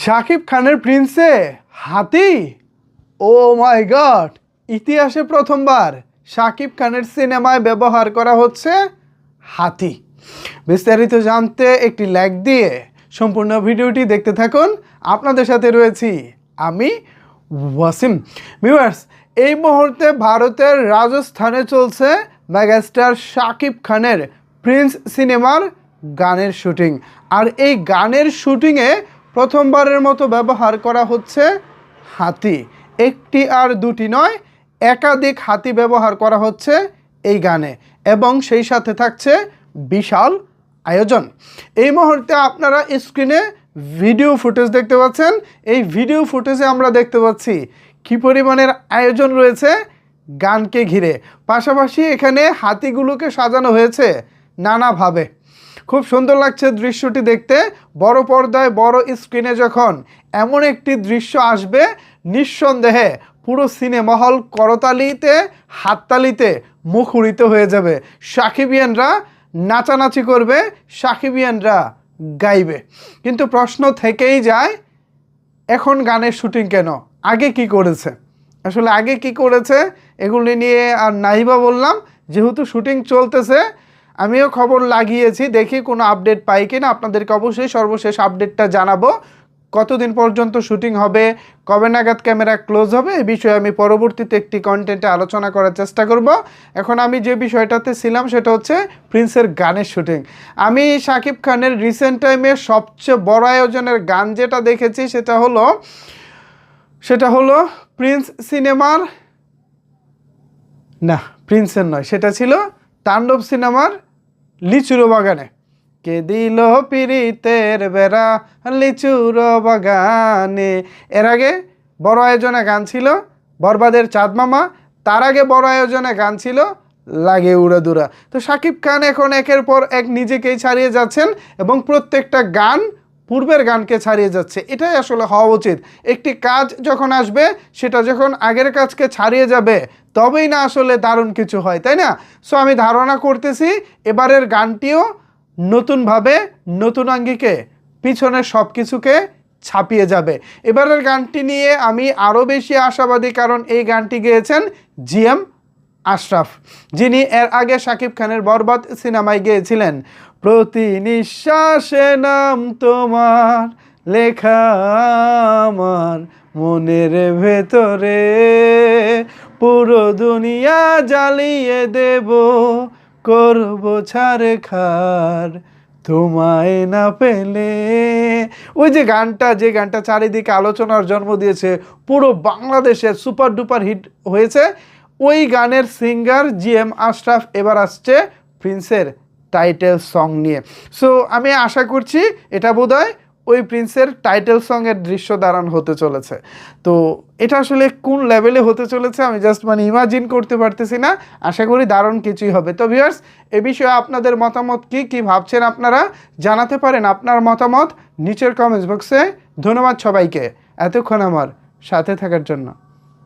শাকিব খানের প্রিন্সে হাতি। ও মাই গড, ইতিহাসে প্রথমবার শাকিব খানের সিনেমায় ব্যবহার করা হচ্ছে হাতি। বিস্তারিত জানতে একটি লাইক দিয়ে সম্পূর্ণ ভিডিওটি দেখতে থাকুন। আপনাদের সাথে রয়েছি আমি ওয়াসিম। ভিউয়ার্স, এই মুহূর্তে ভারতের রাজস্থানে চলছে মেগাস্টার শাকিব খানের প্রিন্স সিনেমার গানের শুটিং। আর এই গানের শুটিংয়ে প্রথমবারের মতো ব্যবহার করা হচ্ছে হাতি। একটি আর দুটি নয়, একাধিক হাতি ব্যবহার করা হচ্ছে এই গানে, এবং সেই সাথে থাকছে বিশাল আয়োজন। এই মুহূর্তে আপনারা স্ক্রিনে ভিডিও ফুটেজ দেখতে পাচ্ছেন। এই ভিডিও ফুটেজে আমরা দেখতে পাচ্ছি কী পরিমাণের আয়োজন রয়েছে গানকে ঘিরে। পাশাপাশি এখানে হাতিগুলোকে সাজানো হয়েছে নানাভাবে। খুব সুন্দর লাগছে দৃশ্যটি দেখতে। বড় পর্দায় বড় স্ক্রিনে যখন এমন একটি দৃশ্য আসবে, নিঃসন্দেহে পুরো সিনেমা হল করতালিতে হাততালিতে মুখরিত হয়ে যাবে। সাকিবিয়ানরা নাচানাচি করবে, সাকিবিয়ানরা গাইবে। কিন্তু প্রশ্ন থেকেই যায়, এখন গানের শুটিং কেন? আগে কি করেছে? আসলে আগে কি করেছে এগুলি নিয়ে আর নাইবা বললাম। যেহেতু শুটিং চলতেছে, আমিও খবর লাগিয়েছি, দেখি কোনো আপডেট পাই কিনা। আপনাদেরকে অবশ্যই সর্বশেষ আপডেটটা জানাবো। কতদিন পর্যন্ত শুটিং হবে, কবে নাগাদ ক্যামেরা ক্লোজ হবে, এই বিষয়ে আমি পরবর্তীতে একটি কন্টেন্টে আলোচনা করার চেষ্টা করব। এখন আমি যে বিষয়টাতে ছিলাম সেটা হচ্ছে প্রিন্সের গানের শুটিং। আমি শাকিব খানের রিসেন্ট টাইমে সবচেয়ে বড় আয়োজনের গান যেটা দেখেছি সেটা হলো প্রিন্স সিনেমার, না প্রিন্সের নয়, সেটা ছিল তাণ্ডব সিনেমার লিচুর বাগানে। কে দিল পিরিতের বেড়া লিচুর বাগানে। এর আগে বড় আয়োজনে গান ছিল বরবাদের চাঁদ মামা। তার আগে বড় আয়োজনে গান ছিল লাগে উড়া দুরা। তো শাকিব খান এখন একের পর এক নিজেকেই ছাড়িয়ে যাচ্ছেন, এবং প্রত্যেকটা গান পূর্বের গানকে ছাড়িয়ে যাচ্ছে। এটাই আসলে হওয়া উচিত। একটি কাজ যখন আসবে, সেটা যখন আগের কাজকে ছাড়িয়ে যাবে, তবেই না আসলে দারুণ কিছু হয়, তাই না? সো আমি ধারণা করতেছি এবারের গানটিও নতুনভাবে নতুন আঙ্গিকে পিছনের সব কিছুকে ছাপিয়ে যাবে। এবারের গানটি নিয়ে আমি আরও বেশি আশাবাদী, কারণ এই গানটি গেয়েছেন জিএম আশরাফ, যিনি এর আগে শাকিব খানের বরবাদ সিনেমায় গেয়েছিলেন প্রতি নিঃশ্বাসে নাম তোমার লেখা আমার মনের ভেতরে, পুরো দুনিয়া জ্বালিয়ে দেব, করব ছাড় খার তোমায় না পেলে। ওই যে গানটা চারিদিকে আলোচনার জন্ম দিয়েছে, পুরো বাংলাদেশে সুপার ডুপার হিট হয়েছে, ওই গানের সিঙ্গার জিএম আশরাফ এবার আসছে প্রিন্সের টাইটেল সং নিয়ে। সো আমি আশা করছি এটা বোধহয় ওই প্রিন্সের টাইটেল সঙের দৃশ্য ধারণ হতে চলেছে। তো এটা আসলে কোন লেভেলে হতে চলেছে আমি জাস্ট ইমাজিন করতে পারতেছি না। আশা করি দারুণ কিছুই হবে। তো ভিউয়ার্স, এ বিষয়ে আপনাদের মতামত কি ভাবছেন আপনারা জানাতে পারেন আপনার মতামত নিচের কমেন্টস বক্সে। ধন্যবাদ সবাইকে এতক্ষণ আমার সাথে থাকার জন্য।